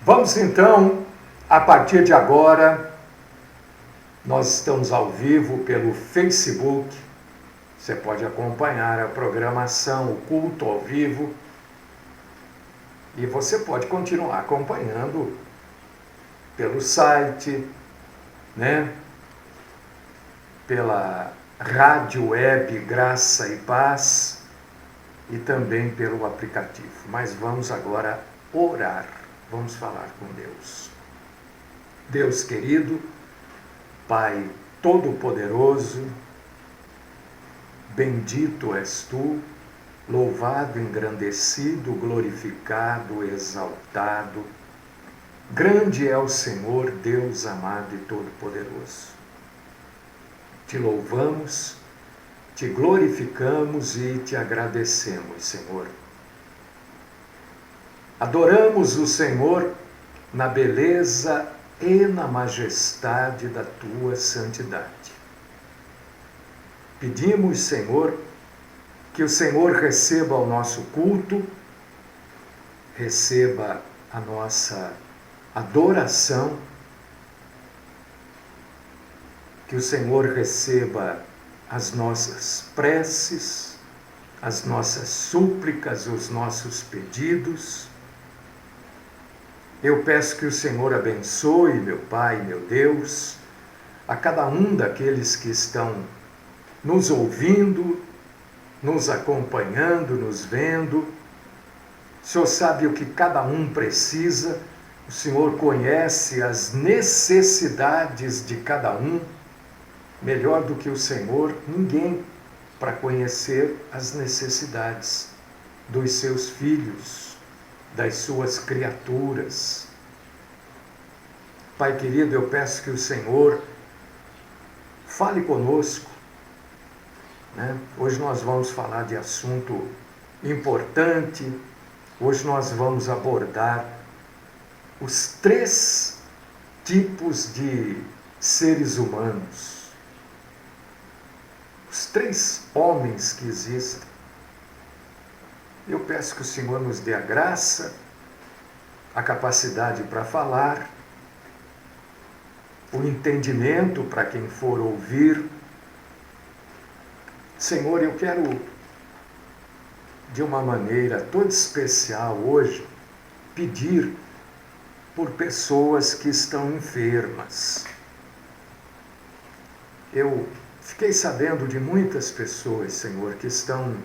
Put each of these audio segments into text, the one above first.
Vamos então, a partir de agora, nós estamos ao vivo pelo Facebook. Você pode acompanhar a programação, o culto ao vivo. E você pode continuar acompanhando pelo site, né? Pela rádio web Graça e Paz e também pelo aplicativo. Mas vamos agora orar, vamos falar com Deus. Deus querido, Pai Todo-Poderoso, bendito és Tu, louvado, engrandecido, glorificado, exaltado. Grande é o Senhor, Deus amado e todo-poderoso. Te louvamos, te glorificamos e te agradecemos, Senhor. Adoramos o Senhor na beleza e na majestade da Tua santidade. Pedimos, Senhor, que o Senhor receba o nosso culto, receba a nossa adoração, que o Senhor receba as nossas preces, as nossas súplicas, os nossos pedidos. Eu peço que o Senhor abençoe, meu Pai, meu Deus, a cada um daqueles que estão nos ouvindo, nos acompanhando, nos vendo. O Senhor sabe o que cada um precisa, o Senhor conhece as necessidades de cada um, melhor do que o Senhor, ninguém, para conhecer as necessidades dos seus filhos, das suas criaturas. Pai querido, eu peço que o Senhor fale conosco, né? Hoje nós vamos falar de assunto importante. Hoje nós vamos abordar os 3 tipos de seres humanos. Os 3 homens que existem. Eu peço que o Senhor nos dê a graça, a capacidade para falar, o entendimento para quem for ouvir. Senhor, eu quero, de uma maneira toda especial hoje, pedir por pessoas que estão enfermas. Eu fiquei sabendo de muitas pessoas, Senhor, que estão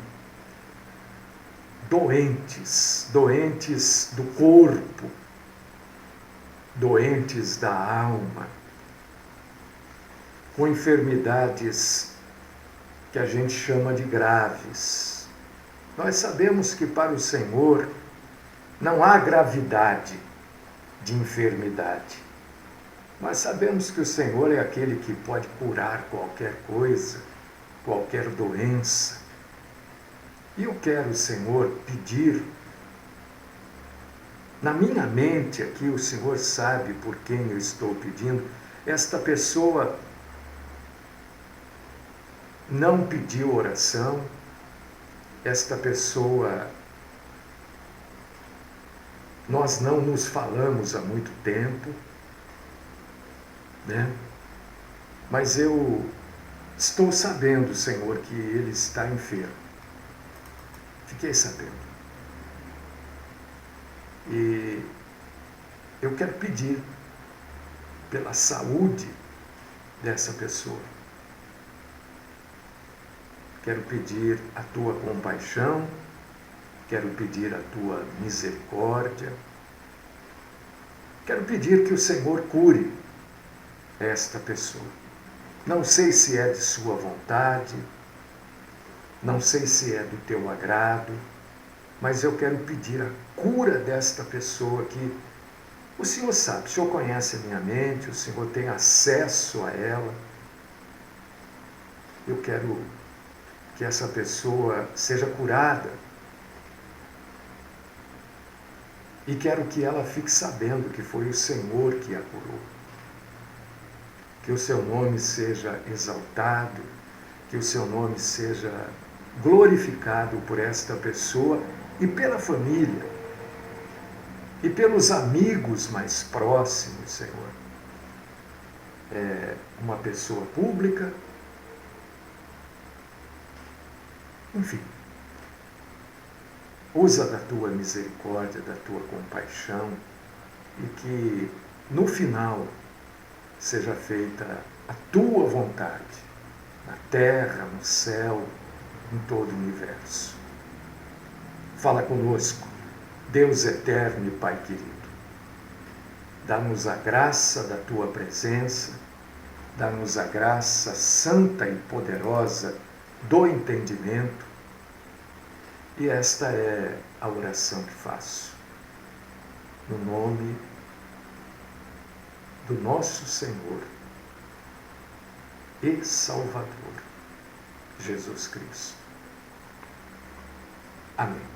doentes do corpo, doentes da alma, com enfermidades que a gente chama de graves. Nós sabemos que para o Senhor não há gravidade de enfermidade. Nós sabemos que o Senhor é aquele que pode curar qualquer coisa, qualquer doença. E eu quero, Senhor, pedir, na minha mente aqui, o Senhor sabe por quem eu estou pedindo, esta pessoa não pediu oração, esta pessoa, nós não nos falamos há muito tempo, né? Mas eu estou sabendo, Senhor, que ele está enfermo. Fiquei sabendo. E eu quero pedir pela saúde dessa pessoa. Quero pedir a Tua compaixão, quero pedir a Tua misericórdia. Quero pedir que o Senhor cure esta pessoa. Não sei se é de Sua vontade, não sei se é do Teu agrado, mas eu quero pedir a cura desta pessoa que o Senhor sabe, o Senhor conhece a minha mente, o Senhor tem acesso a ela. Eu quero que essa pessoa seja curada e quero que ela fique sabendo que foi o Senhor que a curou. Que o Seu nome seja exaltado, que o Seu nome seja glorificado por esta pessoa e pela família. e pelos amigos mais próximos, Senhor. Uma pessoa pública, enfim. Usa da tua misericórdia, da tua compaixão, e que no final seja feita a tua vontade, na terra, no céu, em todo o universo. Fala conosco, Deus eterno e Pai querido. Dá-nos a graça da tua presença, dá-nos a graça santa e poderosa do entendimento, e esta é a oração que faço, no nome do nosso Senhor e Salvador, Jesus Cristo. Amém.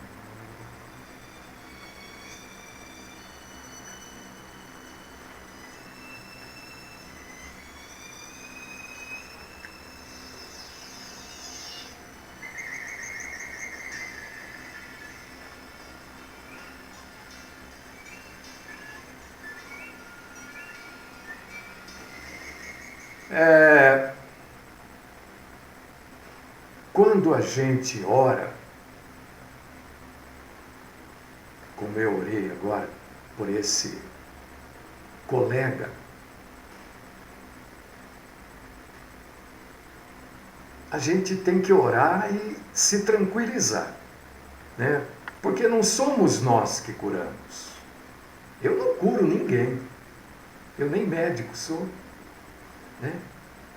Quando a gente ora, como eu orei agora por esse colega, a gente tem que orar e se tranquilizar, né? Porque não somos nós que curamos. Eu não curo ninguém. Eu nem médico sou, né?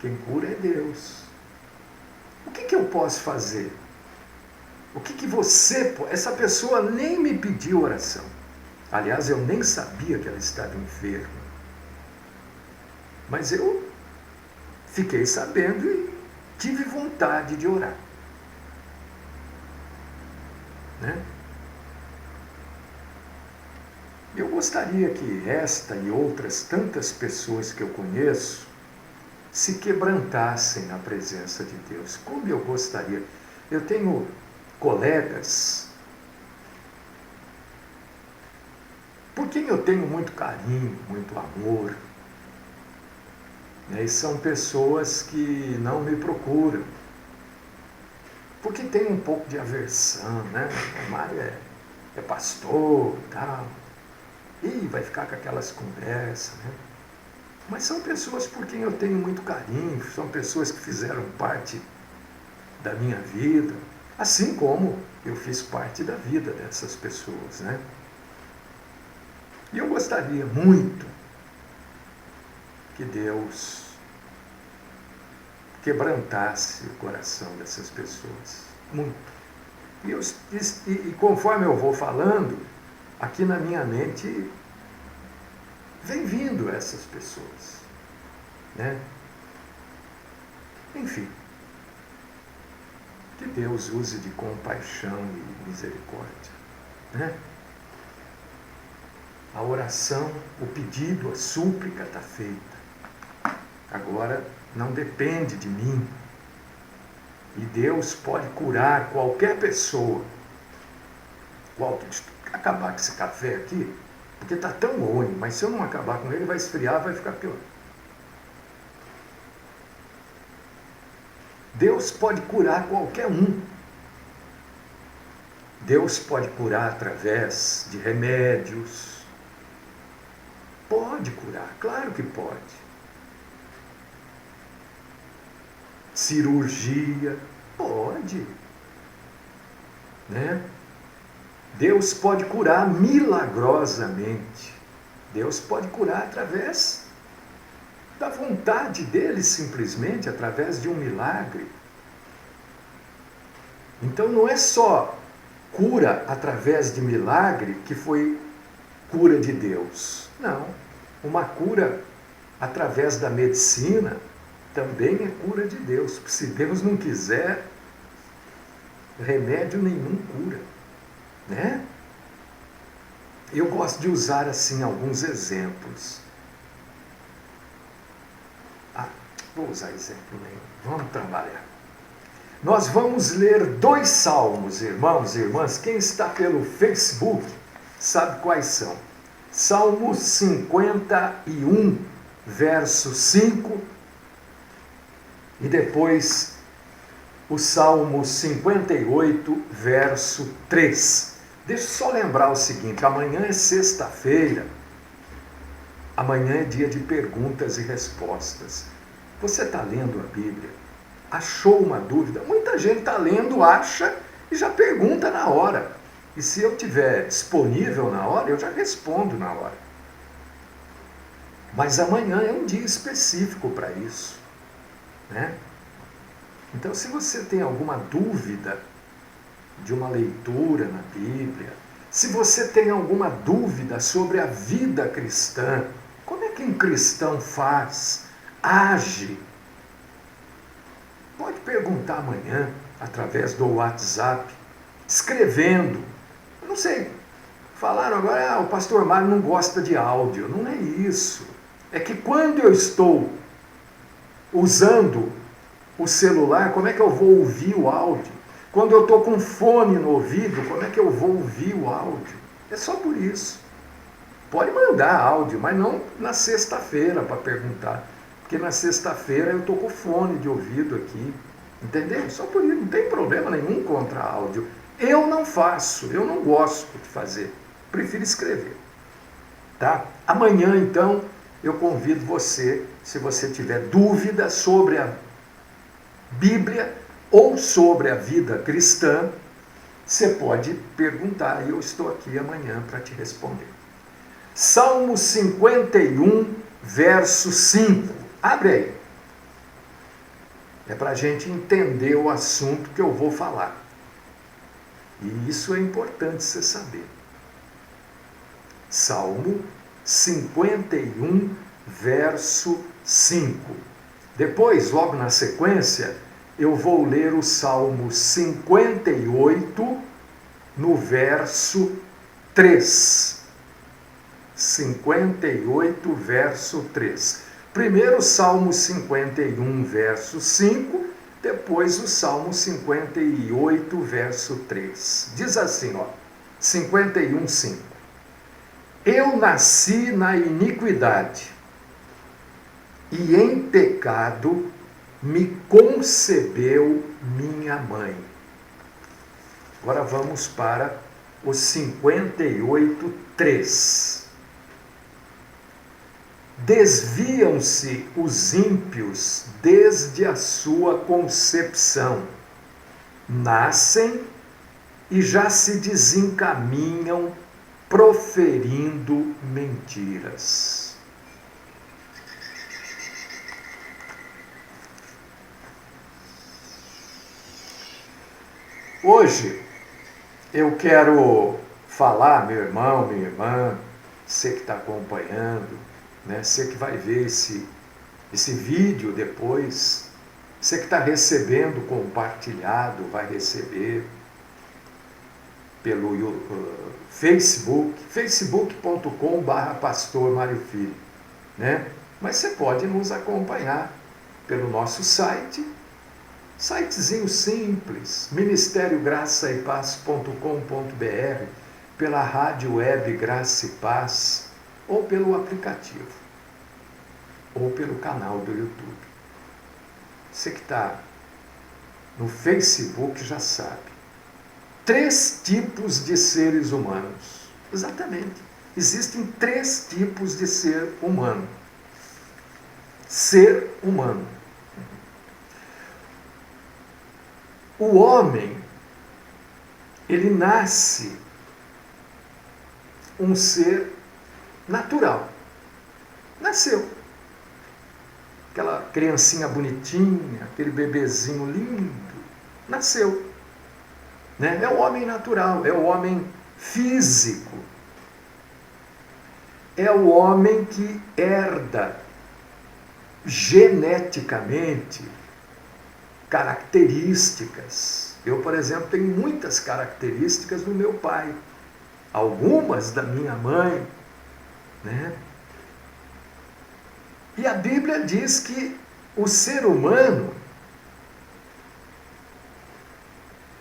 Quem cura é Deus. O que eu posso fazer? O que você... Essa pessoa nem me pediu oração. Aliás, eu nem sabia que ela estava enferma. Mas eu fiquei sabendo e tive vontade de orar. Né? Eu gostaria que esta e outras tantas pessoas que eu conheço se quebrantassem na presença de Deus. Como eu gostaria. Eu tenho colegas por quem eu tenho muito carinho, muito amor, né? E são pessoas que não me procuram, porque tem um pouco de aversão, né? O Mário é pastor e tal, e vai ficar com aquelas conversas, né? Mas são pessoas por quem eu tenho muito carinho, são pessoas que fizeram parte da minha vida, assim como eu fiz parte da vida dessas pessoas, né? E eu gostaria muito que Deus quebrantasse o coração dessas pessoas, muito. E conforme eu vou falando, aqui na minha mente vem vindo essas pessoas, né? Enfim, que Deus use de compaixão e misericórdia, né? A oração, o pedido, a súplica está feita. Agora não depende de mim. E Deus pode curar qualquer pessoa. Deixa eu acabar com esse café aqui, porque está tão ruim, mas se eu não acabar com ele, vai esfriar, vai ficar pior. Deus pode curar qualquer um. Deus pode curar através de remédios. Pode curar, claro que pode. Cirurgia, pode. Né? Deus pode curar milagrosamente. Deus pode curar através da vontade dele, simplesmente, através de um milagre. Então não é só cura através de milagre que foi cura de Deus. Não. Uma cura através da medicina também é cura de Deus. Se Deus não quiser, remédio nenhum cura, né? Eu gosto de usar assim alguns exemplos. Vou usar exemplo nenhum. Vamos trabalhar. Nós vamos ler 2 salmos, irmãos e irmãs. Quem está pelo Facebook sabe quais são. Salmo 51, verso 5, e depois o Salmo 58, verso 3. Deixa eu só lembrar o seguinte: amanhã é sexta-feira, amanhã é dia de perguntas e respostas. Você está lendo a Bíblia? Achou uma dúvida? Muita gente está lendo, acha e já pergunta na hora. E se eu estiver disponível na hora, eu já respondo na hora. Mas amanhã é um dia específico para isso, né? Então, se você tem alguma dúvida de uma leitura na Bíblia, se você tem alguma dúvida sobre a vida cristã, como é que um cristão faz, age, pode perguntar amanhã através do WhatsApp, escrevendo. Não sei, falaram agora, o pastor Mário não gosta de áudio. Não é isso. É que quando eu estou usando o celular, como é que eu vou ouvir o áudio? Quando eu estou com fone no ouvido, como é que eu vou ouvir o áudio? É só por isso. Pode mandar áudio, mas não na sexta-feira para perguntar. Porque na sexta-feira eu estou com fone de ouvido aqui. Entendeu? Só por isso, não tem problema nenhum contra áudio. Eu não faço, eu não gosto de fazer. Prefiro escrever. Tá? Amanhã, então, eu convido você, se você tiver dúvida sobre a Bíblia ou sobre a vida cristã, você pode perguntar e eu estou aqui amanhã para te responder. Salmo 51, verso 5. Abre aí. É para a gente entender o assunto que eu vou falar. E isso é importante você saber. Salmo 51, verso 5. Depois, logo na sequência, eu vou ler o Salmo 58, no verso 3. 58, verso 3. Primeiro o Salmo 51, verso 5, depois o Salmo 58, verso 3. Diz assim, ó, 51, 5. Eu nasci na iniquidade, e em pecado me concebeu minha mãe. Agora vamos para o 58, 3. Desviam-se os ímpios desde a sua concepção, nascem e já se desencaminham proferindo mentiras. Hoje eu quero falar, meu irmão, minha irmã, você que está acompanhando, né? Você que vai ver esse vídeo depois, você que está recebendo compartilhado, vai receber pelo Facebook, facebook.com/pastor Mário Filho, né? Mas você pode nos acompanhar pelo nosso site, sitezinho simples, ministériograçaepaz.com.br, pela rádio web Graça e Paz, ou pelo aplicativo, ou pelo canal do YouTube. Você que está no Facebook já sabe. 3 tipos de seres humanos. Exatamente. Existem 3 tipos de ser humano. Ser humano. O homem, ele nasce um ser natural. Nasceu. Aquela criancinha bonitinha, aquele bebezinho lindo, nasceu. Né? É o homem natural, é o homem físico. É o homem que herda geneticamente características. Eu, por exemplo, tenho muitas características do meu pai, algumas da minha mãe, né? E a Bíblia diz que o ser humano,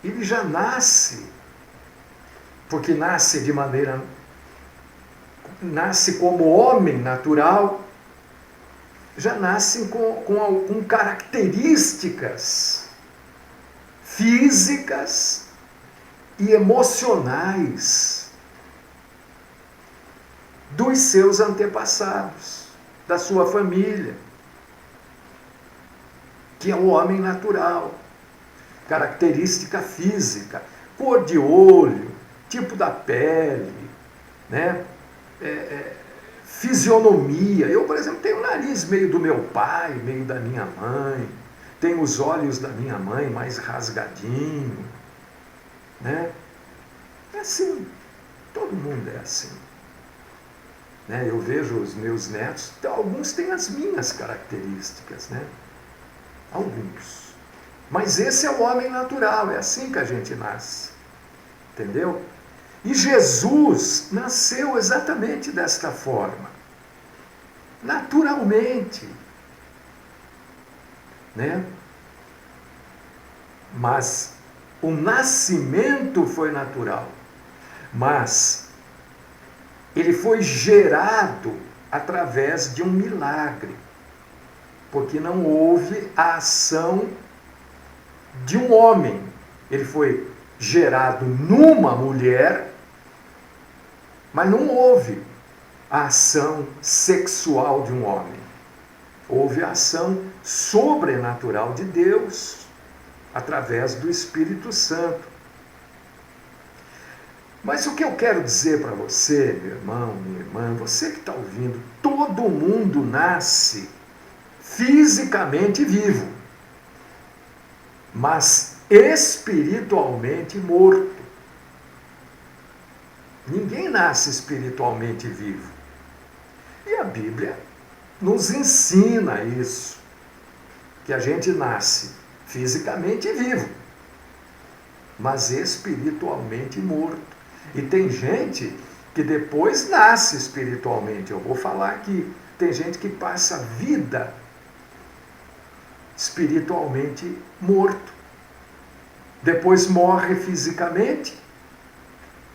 ele já nasce, porque nasce de maneira nasce como homem natural, já nascem com características físicas e emocionais dos seus antepassados, da sua família, que é o homem natural. Característica física, cor de olho, tipo da pele, né? Fisionomia. Eu, por exemplo, tenho o nariz meio do meu pai, meio da minha mãe, tenho os olhos da minha mãe mais rasgadinho, né? É assim, todo mundo é assim. Né? Eu vejo os meus netos, alguns têm as minhas características, né? Alguns. Mas esse é o homem natural, é assim que a gente nasce. Entendeu? E Jesus nasceu exatamente desta forma. Naturalmente. Né? Mas o nascimento foi natural. Mas ele foi gerado através de um milagre. Porque não houve a ação de um homem. Ele foi gerado numa mulher, mas não houve a ação sexual de um homem. Houve a ação sobrenatural de Deus através do Espírito Santo. Mas o que eu quero dizer para você, meu irmão, minha irmã, você que está ouvindo, todo mundo nasce fisicamente vivo, mas espiritualmente morto. Ninguém nasce espiritualmente vivo. E a Bíblia nos ensina isso, que a gente nasce fisicamente vivo, mas espiritualmente morto. E tem gente que depois nasce espiritualmente. Eu vou falar aqui, tem gente que passa a vida espiritualmente morto. Depois morre fisicamente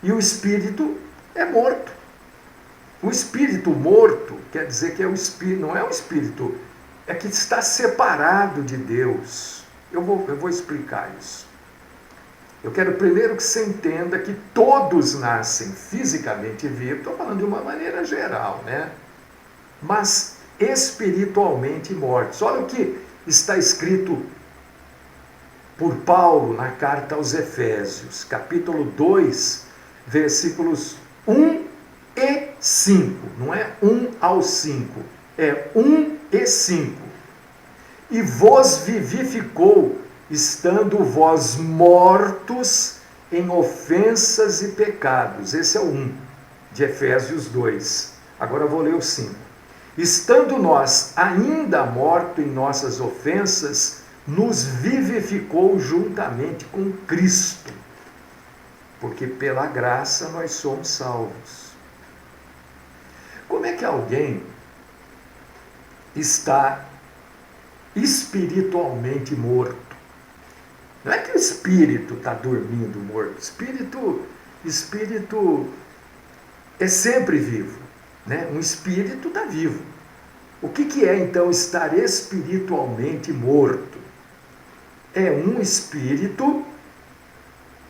e o espírito é morto. O espírito morto quer dizer que é o espírito, não é o espírito, é que está separado de Deus. Eu vou explicar isso. Eu quero primeiro que você entenda que todos nascem fisicamente vivos, estou falando de uma maneira geral, né? Mas espiritualmente mortos. Olha o que está escrito por Paulo na carta aos Efésios, capítulo 2, versículos 1 e 5. Não é 1 ao 5, é 1 e 5. E vos vivificou, estando vós mortos em ofensas e pecados. Esse é o 1 de Efésios 2. Agora eu vou ler o 5. Estando nós ainda mortos em nossas ofensas, nos vivificou juntamente com Cristo, porque pela graça nós somos salvos. Como é que alguém está espiritualmente morto? Não é que o espírito está dormindo morto. Espírito é sempre vivo, né? Um espírito está vivo. O que é então estar espiritualmente morto? É um espírito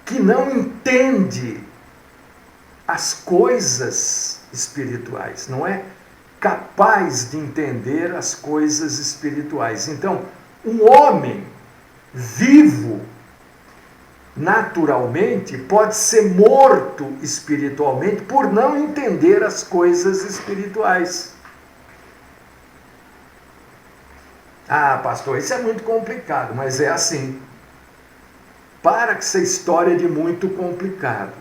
que não entende as coisas espirituais, não é capaz de entender as coisas espirituais. Então, um homem vivo naturalmente pode ser morto espiritualmente por não entender as coisas espirituais. Ah, pastor, isso é muito complicado, mas é assim. Para com essa história de muito complicado.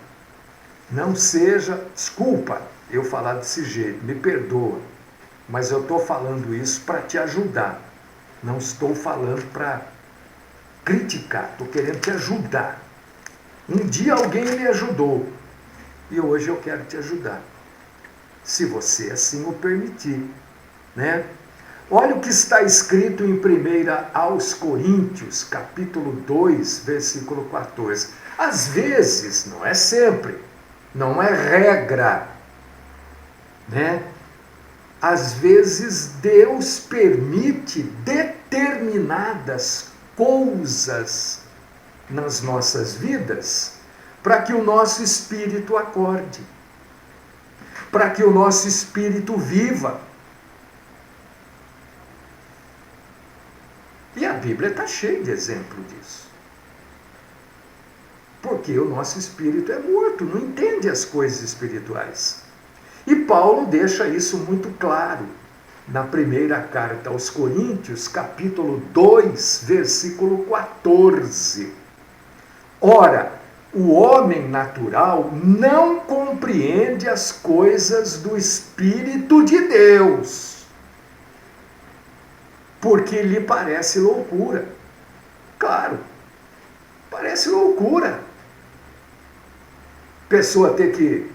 Não seja, desculpa eu falar desse jeito, me perdoa, mas eu estou falando isso para te ajudar. Não estou falando para criticar, estou querendo te ajudar. Um dia alguém me ajudou e hoje eu quero te ajudar, se você assim o permitir, né? Olha o que está escrito em 1 aos Coríntios, capítulo 2, versículo 14. Às vezes, não é sempre, não é regra, né? Às vezes Deus permite determinadas coisas nas nossas vidas para que o nosso espírito acorde, para que o nosso espírito viva. E a Bíblia está cheia de exemplo disso. Porque o nosso espírito é morto, não entende as coisas espirituais. E Paulo deixa isso muito claro na primeira carta aos Coríntios, capítulo 2, versículo 14. Ora, o homem natural não compreende as coisas do Espírito de Deus, porque lhe parece loucura. Claro, parece loucura. Pessoa ter que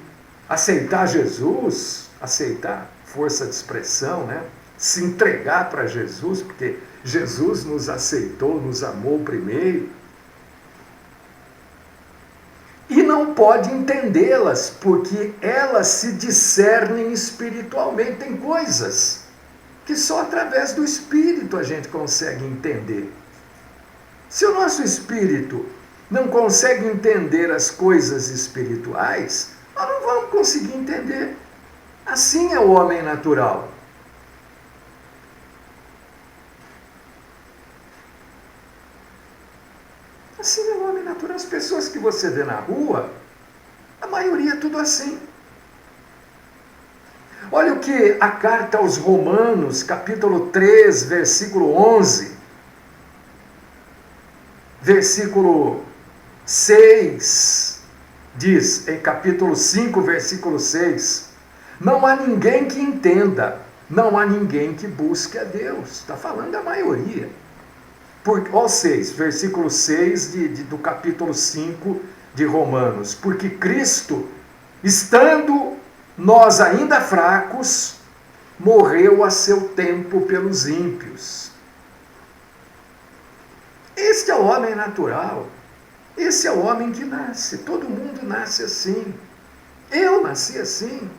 aceitar Jesus, aceitar, força de expressão, né? Se entregar para Jesus, porque Jesus nos aceitou, nos amou primeiro. E não pode entendê-las, porque elas se discernem espiritualmente. Tem coisas que só através do Espírito a gente consegue entender. Se o nosso espírito não consegue entender as coisas espirituais, nós não vamos conseguir entender. Assim é o homem natural. Assim é o homem natural. As pessoas que você vê na rua, a maioria é tudo assim. Olha o que a carta aos Romanos, capítulo 3, versículo 11, versículo 6, diz, em capítulo 5, versículo 6, não há ninguém que entenda, não há ninguém que busque a Deus. Está falando da maioria. Ó 6, versículo 6 do capítulo 5 de Romanos. Porque Cristo, estando nós ainda fracos, morreu a seu tempo pelos ímpios. Este é o homem natural. Esse é o homem que nasce. Todo mundo nasce assim. Eu nasci assim.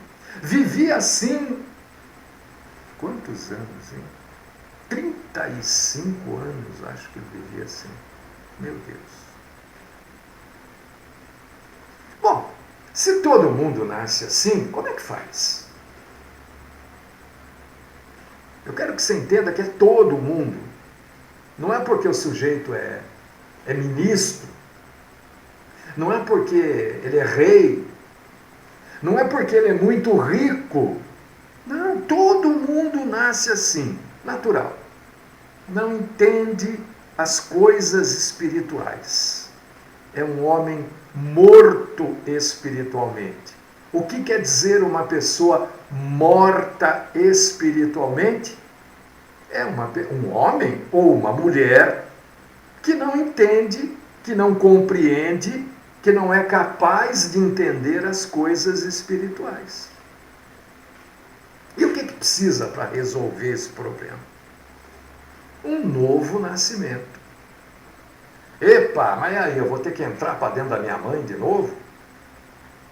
Vivi assim. Quantos anos, hein? 35 anos, acho que eu vivi assim. Meu Deus. Bom, se todo mundo nasce assim, como é que faz? Eu quero que você entenda que é todo mundo. Não é porque o sujeito é ministro, não é porque ele é rei, não é porque ele é muito rico. Não, todo mundo nasce assim, natural. Não entende as coisas espirituais. É um homem morto espiritualmente. O que quer dizer uma pessoa morta espiritualmente? É um homem ou uma mulher que não entende, que não compreende, que não é capaz de entender as coisas espirituais. E o que precisa para resolver esse problema? Um novo nascimento. Epa, mas aí eu vou ter que entrar para dentro da minha mãe de novo?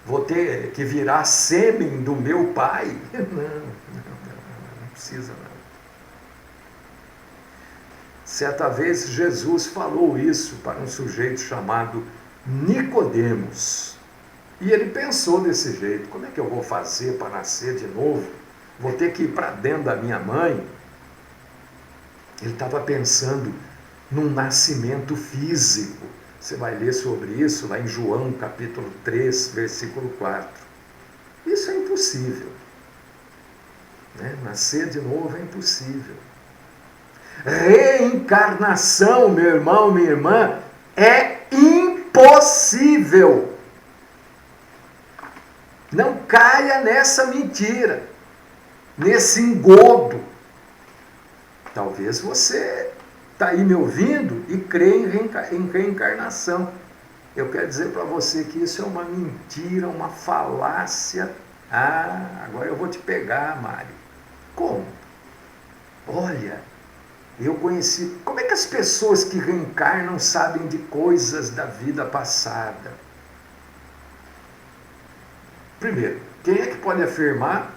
Vou ter que virar sêmen do meu pai? Não precisa não. Certa vez Jesus falou isso para um sujeito chamado Nicodemos. E ele pensou desse jeito: como é que eu vou fazer para nascer de novo? Vou ter que ir para dentro da minha mãe? Ele estava pensando num nascimento físico. Você vai ler sobre isso lá em João, capítulo 3, versículo 4. Isso é impossível. Né? Nascer de novo é impossível. Reencarnação, meu irmão, minha irmã, é impossível. Não caia nessa mentira, nesse engodo. Talvez você está aí me ouvindo e crê em reencarnação. Eu quero dizer para você que isso é uma mentira, uma falácia. Ah, agora eu vou te pegar, Mário. Como? Olha, eu conheci... Como é que as pessoas que reencarnam sabem de coisas da vida passada? Primeiro, quem é que pode afirmar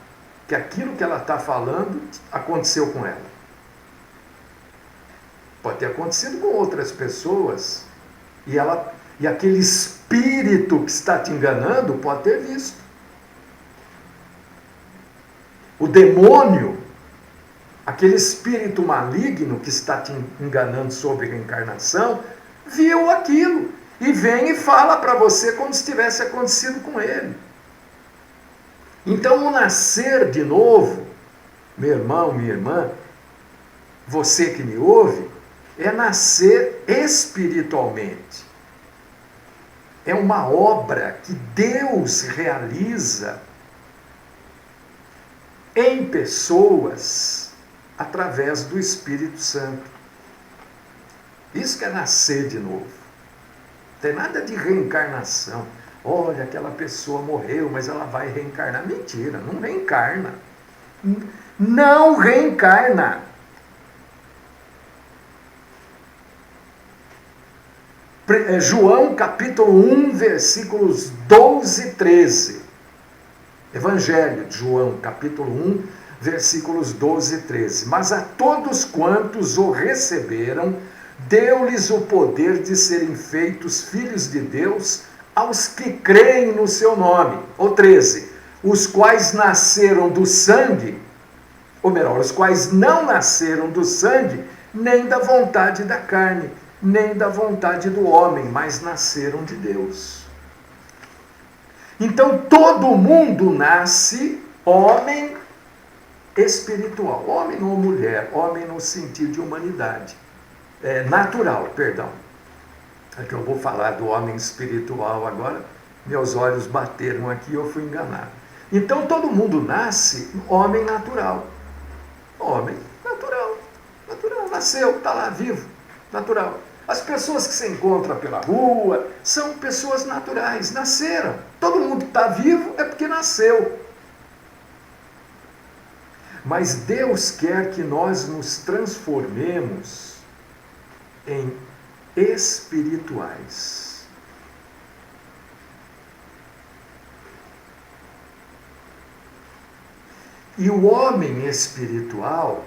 que aquilo que ela está falando aconteceu com ela. Pode ter acontecido com outras pessoas e aquele espírito que está te enganando pode ter visto. O demônio, aquele espírito maligno que está te enganando sobre reencarnação, viu aquilo e vem e fala para você como se tivesse acontecido com ele. Então, o nascer de novo, meu irmão, minha irmã, você que me ouve, é nascer espiritualmente. É uma obra que Deus realiza em pessoas através do Espírito Santo. Isso que é nascer de novo. Não tem nada de reencarnação. Olha, aquela pessoa morreu, mas ela vai reencarnar. Mentira, não reencarna. Não reencarna. João capítulo 1, versículos 12 e 13. Evangelho de João capítulo 1, versículos 12 e 13. Mas a todos quantos o receberam, deu-lhes o poder de serem feitos filhos de Deus, aos que creem no seu nome. O 13. Os quais nasceram do sangue, ou melhor, os quais não nasceram do sangue, nem da vontade da carne, nem da vontade do homem, mas nasceram de Deus. Então todo mundo nasce homem espiritual, homem ou mulher, homem no sentido de humanidade, natural, perdão. É que eu vou falar do homem espiritual agora, meus olhos bateram aqui e eu fui enganado. Então todo mundo nasce homem natural, homem natural, nasceu, está lá vivo, natural. As pessoas que se encontram pela rua são pessoas naturais, nasceram. Todo mundo que está vivo é porque nasceu. Mas Deus quer que nós nos transformemos em espirituais. E o homem espiritual,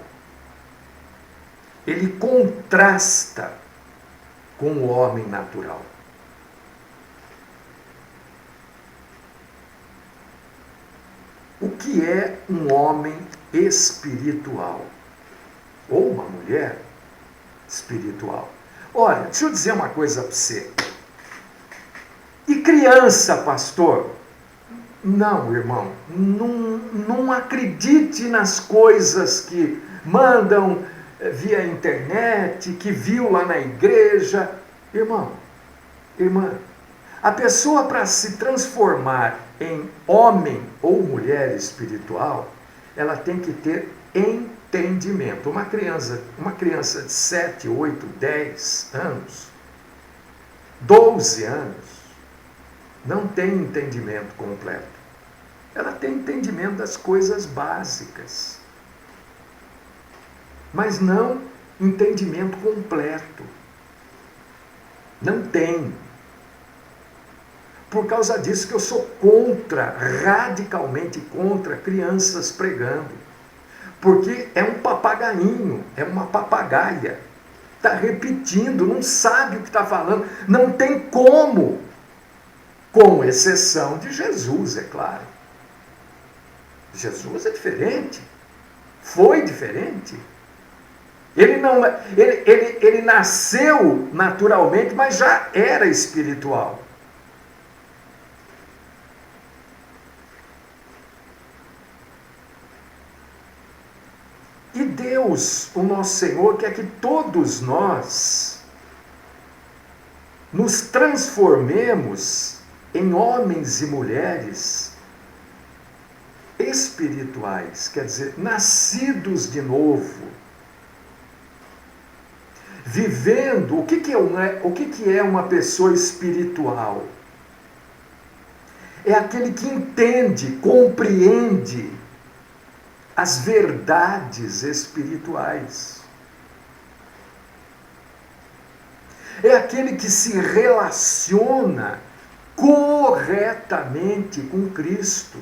ele contrasta com o homem natural. O que é um homem espiritual? Ou uma mulher espiritual? Olha, deixa eu dizer uma coisa para você. E criança, pastor? Não, irmão, não acredite nas coisas que mandam via internet, que viu lá na igreja. Irmão, irmã, a pessoa para se transformar em homem ou mulher espiritual, ela tem que ter entendimento. Uma criança de 7, 8, 10 anos, 12 anos, não tem entendimento completo. Ela tem entendimento das coisas básicas, mas não entendimento completo. Não tem. Por causa disso que eu sou contra, radicalmente contra, crianças pregando. Porque é um papagainho, é uma papagaia. Está repetindo, não sabe o que está falando. Não tem como. Com exceção de Jesus, é claro. Jesus é diferente. Foi diferente. Ele nasceu naturalmente, mas já era espiritual. E Deus, o nosso Senhor, quer que todos nós nos transformemos em homens e mulheres espirituais, quer dizer, nascidos de novo. Vivendo, o que é uma pessoa espiritual? É aquele que entende, compreende as verdades espirituais. É aquele que se relaciona corretamente com Cristo.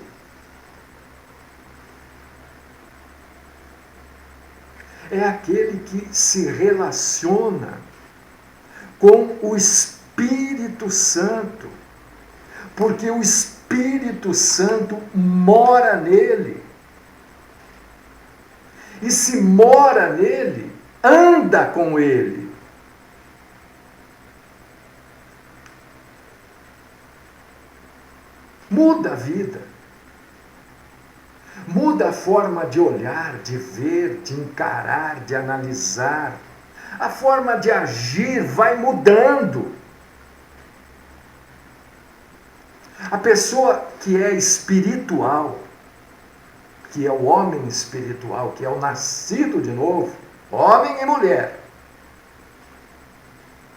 é aquele que se relaciona com o Espírito Santo, porque o Espírito Santo mora nele. E se mora nele, anda com ele. Muda a vida. Muda a forma de olhar, de ver, de encarar, de analisar. A forma de agir vai mudando. A pessoa que é espiritual, que é o homem espiritual, que é o nascido de novo, homem e mulher,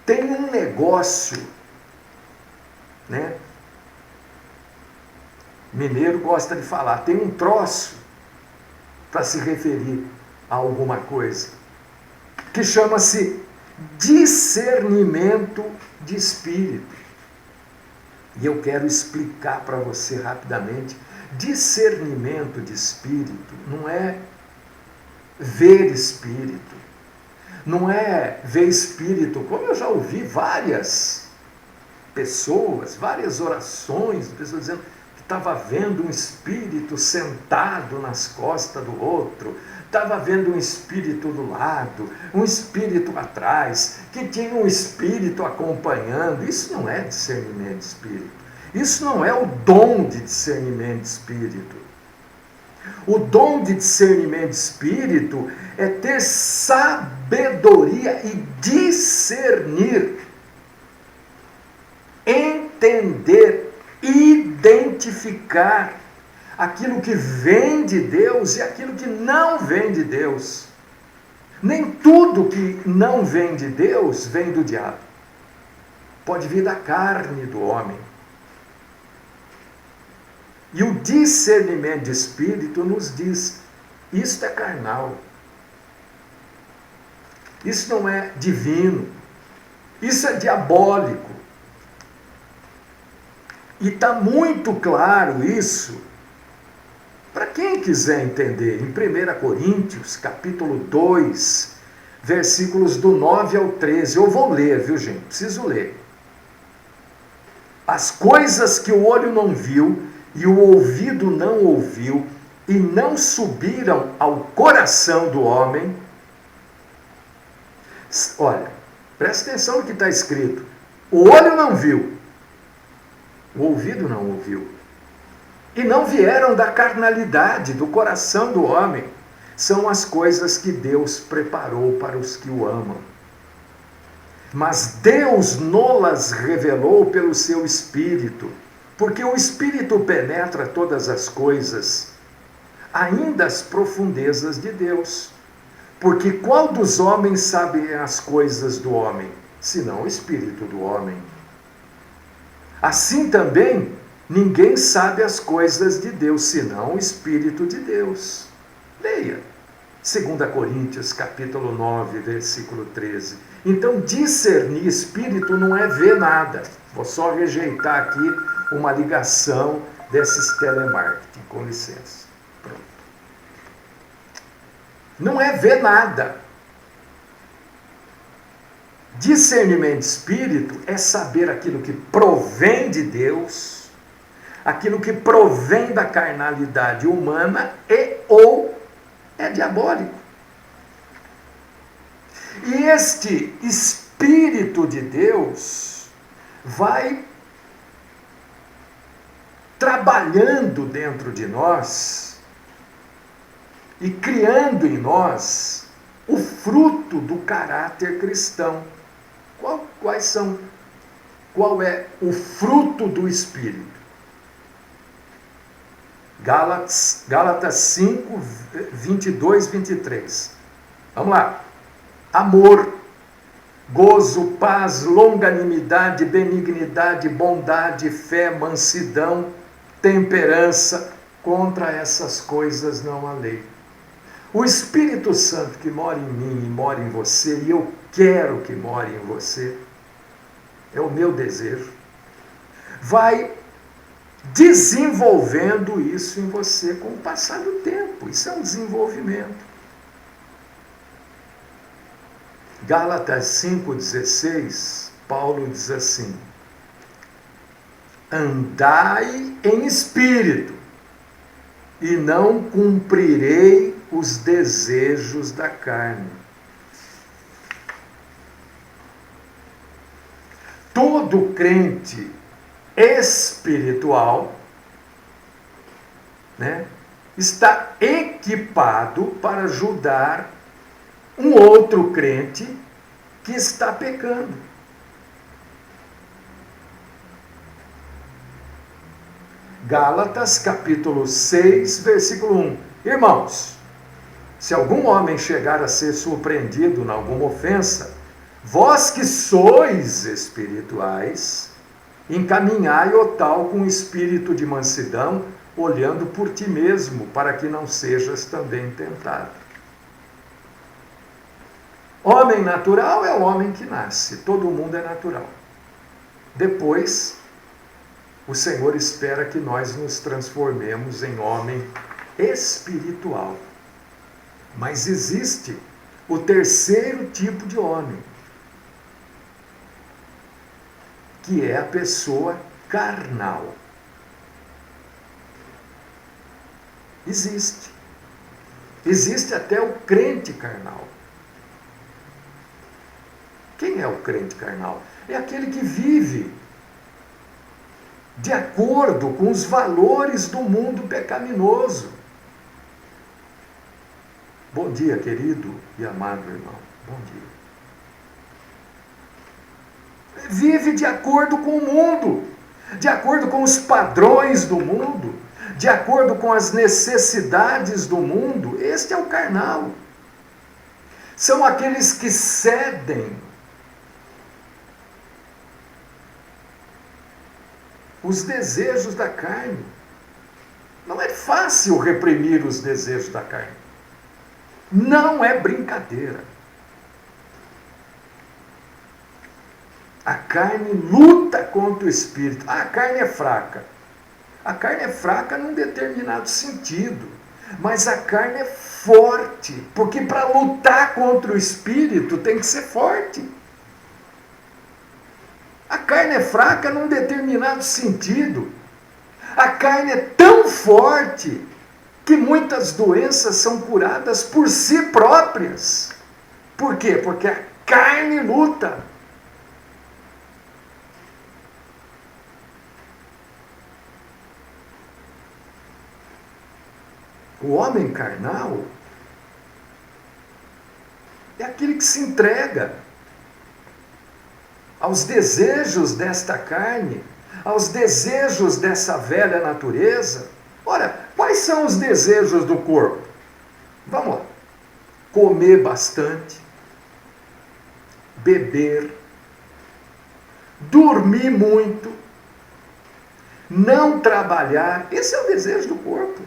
tem um negócio, né? Mineiro gosta de falar, tem um troço para se referir a alguma coisa, que chama-se discernimento de espírito. E eu quero explicar para você rapidamente. Discernimento de espírito não é ver espírito, não é ver espírito, como eu já ouvi várias pessoas, várias orações, pessoas dizendo que estava vendo um espírito sentado nas costas do outro, estava vendo um espírito do lado, um espírito atrás, que tinha um espírito acompanhando. Isso não é discernimento de espírito. Isso não é o dom de discernimento de espírito. O dom de discernimento de espírito é ter sabedoria e discernir, entender, identificar aquilo que vem de Deus e aquilo que não vem de Deus. Nem tudo que não vem de Deus vem do diabo. Pode vir da carne do homem. E o discernimento de espírito nos diz, isto é carnal. Isso não é divino. Isso é diabólico. E está muito claro isso para quem quiser entender. Em 1 Coríntios, capítulo 2, versículos do 9 ao 13. Eu vou ler, viu, gente? Preciso ler. As coisas que o olho não viu e o ouvido não ouviu e não subiram ao coração do homem. Olha, presta atenção no que está escrito. O olho não viu, o ouvido não ouviu, e não vieram da carnalidade, do coração do homem. São as coisas que Deus preparou para os que o amam. Mas Deus nolas revelou pelo seu Espírito, porque o Espírito penetra todas as coisas, ainda as profundezas de Deus. Porque qual dos homens sabe as coisas do homem, senão o Espírito do homem? Assim também, ninguém sabe as coisas de Deus, senão o Espírito de Deus. Leia 2 Coríntios, capítulo 9, versículo 13. Então, discernir espírito não é ver nada. Vou só rejeitar aqui uma ligação desses telemarketing, com licença. Pronto. Não é ver nada. Discernimento de espírito é saber aquilo que provém de Deus, aquilo que provém da carnalidade humana e ou é diabólico. E este Espírito de Deus vai trabalhando dentro de nós e criando em nós o fruto do caráter cristão. Qual é o fruto do Espírito? Gálatas 5, 22, 23. Vamos lá. Amor, gozo, paz, longanimidade, benignidade, bondade, fé, mansidão, temperança. Contra essas coisas não há lei. O Espírito Santo que mora em mim e mora em você, e eu quero que more em você, é o meu desejo, vai desenvolvendo isso em você com o passar do tempo. Isso é um desenvolvimento. Gálatas 5,16, Paulo diz assim: andai em espírito, e não cumprirei os desejos da carne. Todo crente espiritual, né, está equipado para ajudar um outro crente que está pecando. Gálatas capítulo 6, versículo 1. Irmãos, se algum homem chegar a ser surpreendido em alguma ofensa, vós que sois espirituais, encaminhai o tal com espírito de mansidão, olhando por ti mesmo, para que não sejas também tentado. Homem natural é o homem que nasce, todo mundo é natural. Depois, o Senhor espera que nós nos transformemos em homem espiritual. Mas existe o terceiro tipo de homem, que é a pessoa carnal. Existe. Existe até o crente carnal. Quem é o crente carnal? É aquele que vive de acordo com os valores do mundo pecaminoso. Bom dia, querido e amado irmão. Bom dia. Vive de acordo com o mundo, de acordo com os padrões do mundo, de acordo com as necessidades do mundo. Este é o carnal. São aqueles que cedem os desejos da carne. Não é fácil reprimir os desejos da carne. Não é brincadeira. A carne luta contra o espírito. A carne é fraca. A carne é fraca num determinado sentido. Mas a carne é forte. Porque para lutar contra o espírito tem que ser forte. A carne é fraca num determinado sentido. A carne é tão forte que muitas doenças são curadas por si próprias. Por quê? Porque a carne luta. O homem carnal é aquele que se entrega aos desejos desta carne, aos desejos dessa velha natureza. Ora, quais são os desejos do corpo? Vamos lá. Comer bastante, beber, dormir muito, não trabalhar. Esse é o desejo do corpo.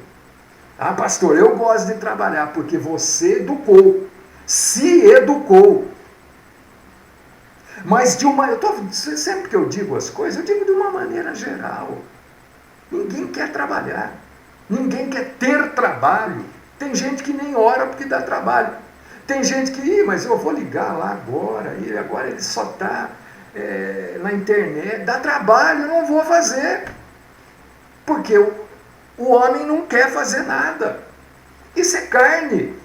Ah, pastor, eu gosto de trabalhar porque você educou, se educou. Mas sempre que eu digo as coisas, eu digo de uma maneira geral. Ninguém quer trabalhar. Ninguém quer ter trabalho. Tem gente que nem ora porque dá trabalho. Tem gente que, mas eu vou ligar lá agora, e agora ele só está na internet. Dá trabalho, eu não vou fazer. Porque o homem não quer fazer nada. Isso é carne.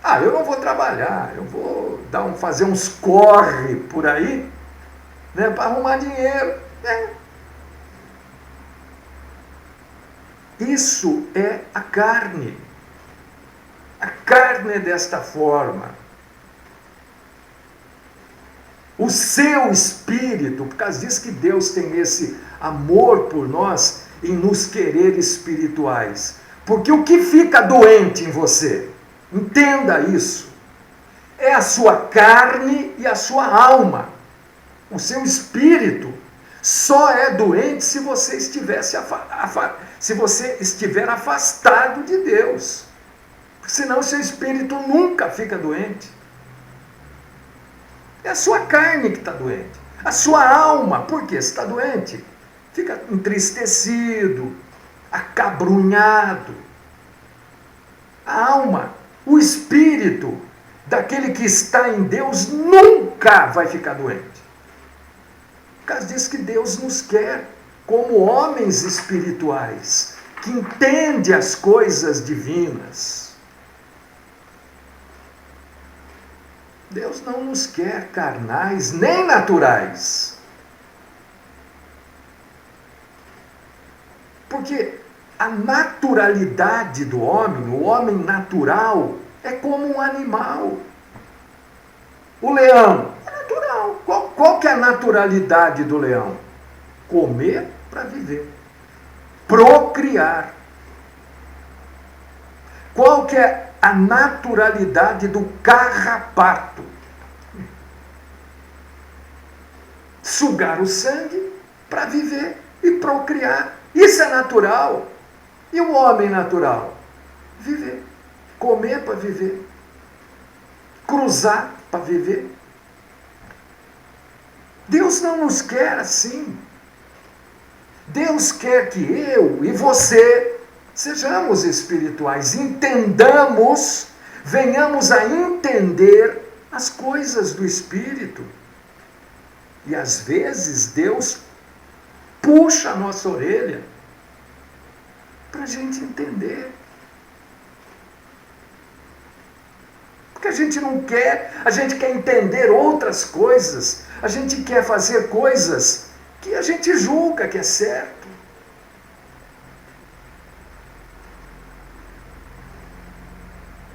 Ah, eu não vou trabalhar, eu vou fazer uns corre por aí, né, para arrumar dinheiro. Isso é a carne. A carne é desta forma. O seu espírito, por causa disso que Deus tem esse amor por nós em nos querer espirituais. Porque o que fica doente em você, entenda isso, é a sua carne e a sua alma. O seu espírito só é doente se você estiver afastado de Deus. Senão o seu espírito nunca fica doente. É a sua carne que está doente. A sua alma, por que está doente? Fica entristecido, acabrunhado. A alma, o espírito, daquele que está em Deus nunca vai ficar doente. Por causa disso que Deus nos quer como homens espirituais, que entende as coisas divinas. Deus não nos quer carnais nem naturais. Porque a naturalidade do homem, o homem natural, é como um animal. O leão é natural. Qual que é a naturalidade do leão? Comer para viver. Procriar. Qual que é a naturalidade do carrapato? Sugar o sangue para viver e procriar. Isso é natural. E o homem natural? Viver. Comer para viver. Cruzar para viver. Deus não nos quer assim. Deus quer que eu e você sejamos espirituais, entendamos, venhamos a entender as coisas do Espírito. E às vezes Deus puxa a nossa orelha para a gente entender. Porque a gente não quer, a gente quer entender outras coisas, a gente quer fazer coisas que a gente julga que é certo.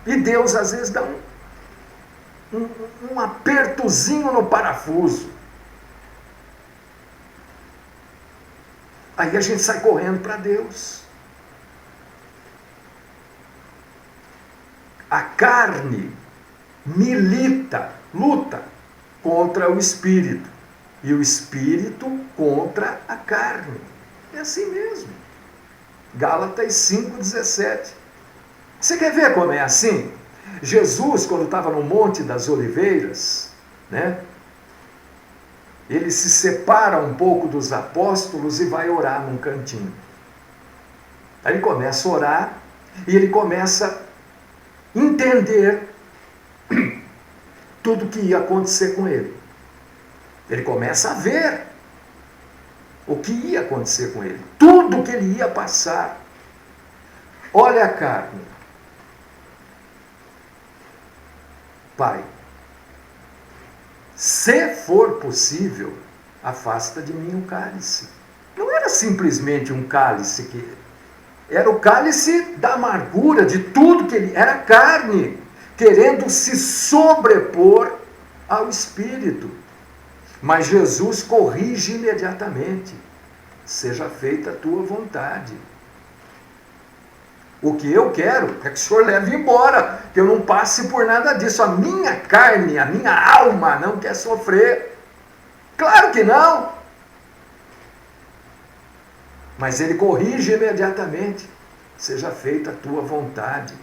E Deus às vezes dá um apertozinho no parafuso. Aí a gente sai correndo para Deus. A carne milita, luta contra o espírito. E o espírito contra a carne. É assim mesmo. Gálatas 5,17. Você quer ver como é assim? Jesus, quando estava no Monte das Oliveiras, né? Ele se separa um pouco dos apóstolos e vai orar num cantinho. Aí ele começa a orar e ele começa a entender tudo que ia acontecer com ele. Ele começa a ver o que ia acontecer com ele, tudo que ele ia passar. Olha a carne. Pai, se for possível, afasta de mim o cálice. Não era simplesmente um cálice, que era o cálice da amargura, de tudo que ele... Era carne, querendo se sobrepor ao Espírito. Mas Jesus corrige imediatamente. Seja feita a tua vontade. O que eu quero é que o Senhor leve embora, que eu não passe por nada disso. A minha carne, a minha alma não quer sofrer. Claro que não. Mas ele corrige imediatamente. Seja feita a tua vontade.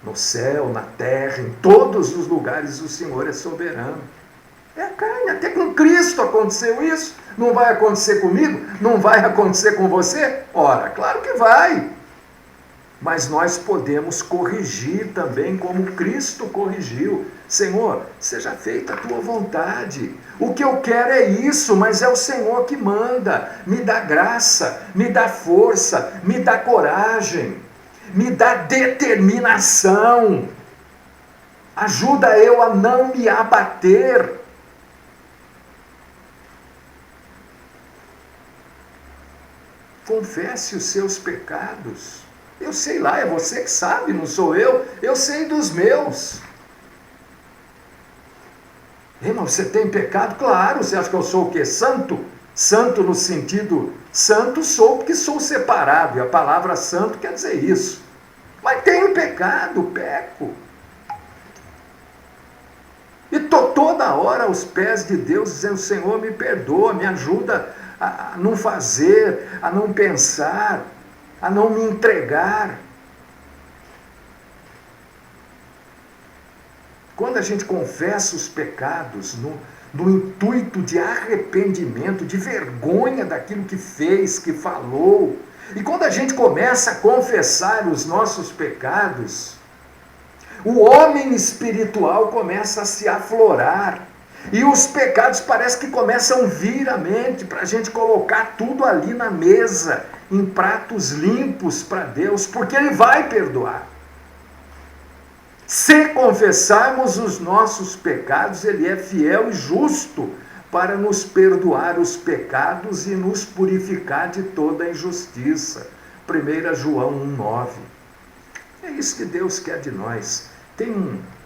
No céu, na terra, em todos os lugares o Senhor é soberano. É a carne. Até com Cristo aconteceu isso. Não vai acontecer comigo? Não vai acontecer com você? Ora, claro que vai. Mas nós podemos corrigir também como Cristo corrigiu. Senhor, seja feita a tua vontade. O que eu quero é isso, mas é o Senhor que manda. Me dá graça, me dá força, me dá coragem, me dá determinação. Ajuda eu a não me abater. Confesse os seus pecados. Eu sei lá, é você que sabe, não sou eu. Eu sei dos meus. Mas você tem pecado? Claro, você acha que eu sou o quê? Santo? Santo no sentido, santo sou porque sou separado. E a palavra santo quer dizer isso. Mas tenho pecado, peco. E estou toda hora aos pés de Deus dizendo, Senhor, me perdoa, me ajuda a não fazer, a não pensar, a não me entregar. Quando a gente confessa os pecados no intuito de arrependimento, de vergonha daquilo que fez, que falou, e quando a gente começa a confessar os nossos pecados, o homem espiritual começa a se aflorar. E os pecados parece que começam a vir à mente para a gente colocar tudo ali na mesa, em pratos limpos para Deus, porque Ele vai perdoar. Se confessarmos os nossos pecados, Ele é fiel e justo para nos perdoar os pecados e nos purificar de toda a injustiça. 1 João 1,9. É isso que Deus quer de nós. Tem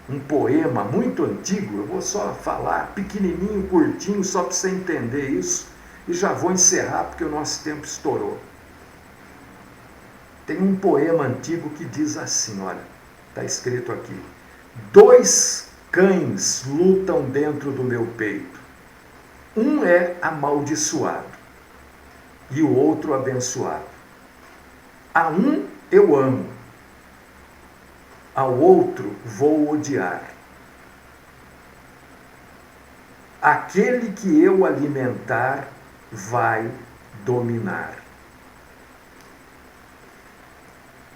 um poema muito antigo, eu vou só falar, pequenininho, curtinho, só para você entender isso, e já vou encerrar porque o nosso tempo estourou. Tem um poema antigo que diz assim, olha, está escrito aqui: 2 cães lutam dentro do meu peito. Um é amaldiçoado e o outro abençoado. A um eu amo, ao outro vou odiar. Aquele que eu alimentar vai dominar.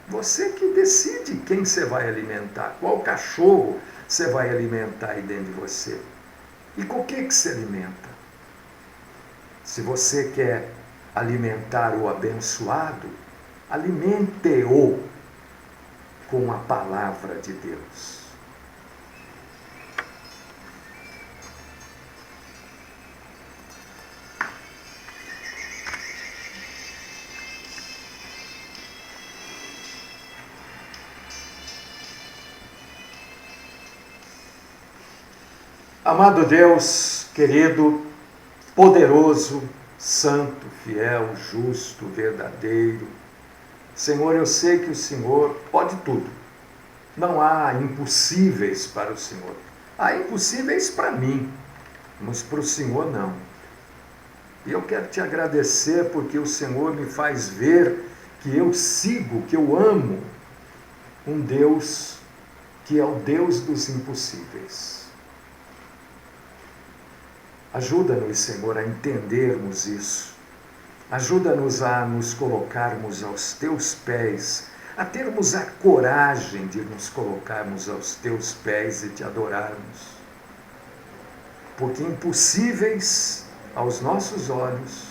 Você que decide quem você vai alimentar, qual cachorro você vai alimentar aí dentro de você. E com o que você alimenta? Se você quer alimentar o abençoado, alimente-o com a palavra de Deus. Amado Deus, querido, poderoso, santo, fiel, justo, verdadeiro, Senhor, eu sei que o Senhor pode tudo. Não há impossíveis para o Senhor. Há impossíveis para mim, mas para o Senhor não. E eu quero te agradecer porque o Senhor me faz ver que eu sigo, que eu amo um Deus que é o Deus dos impossíveis. Ajuda-nos, Senhor, a entendermos isso. Ajuda-nos a nos colocarmos aos teus pés, a termos a coragem de nos colocarmos aos teus pés e te adorarmos. Porque impossíveis aos nossos olhos,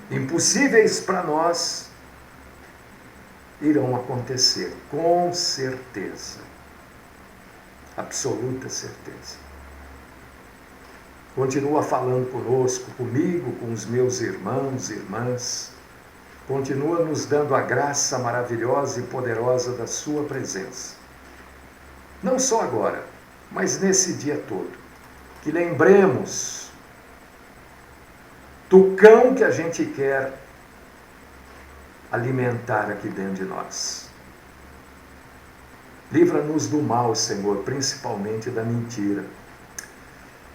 impossíveis para nós, irão acontecer, com certeza. Absoluta certeza. Continua falando conosco, comigo, com os meus irmãos e irmãs. Continua nos dando a graça maravilhosa e poderosa da sua presença. Não só agora, mas nesse dia todo. Que lembremos do cão que a gente quer alimentar aqui dentro de nós. Livra-nos do mal, Senhor, principalmente da mentira.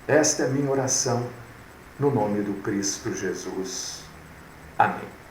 Esta é a minha oração, no nome do Cristo Jesus. Amém.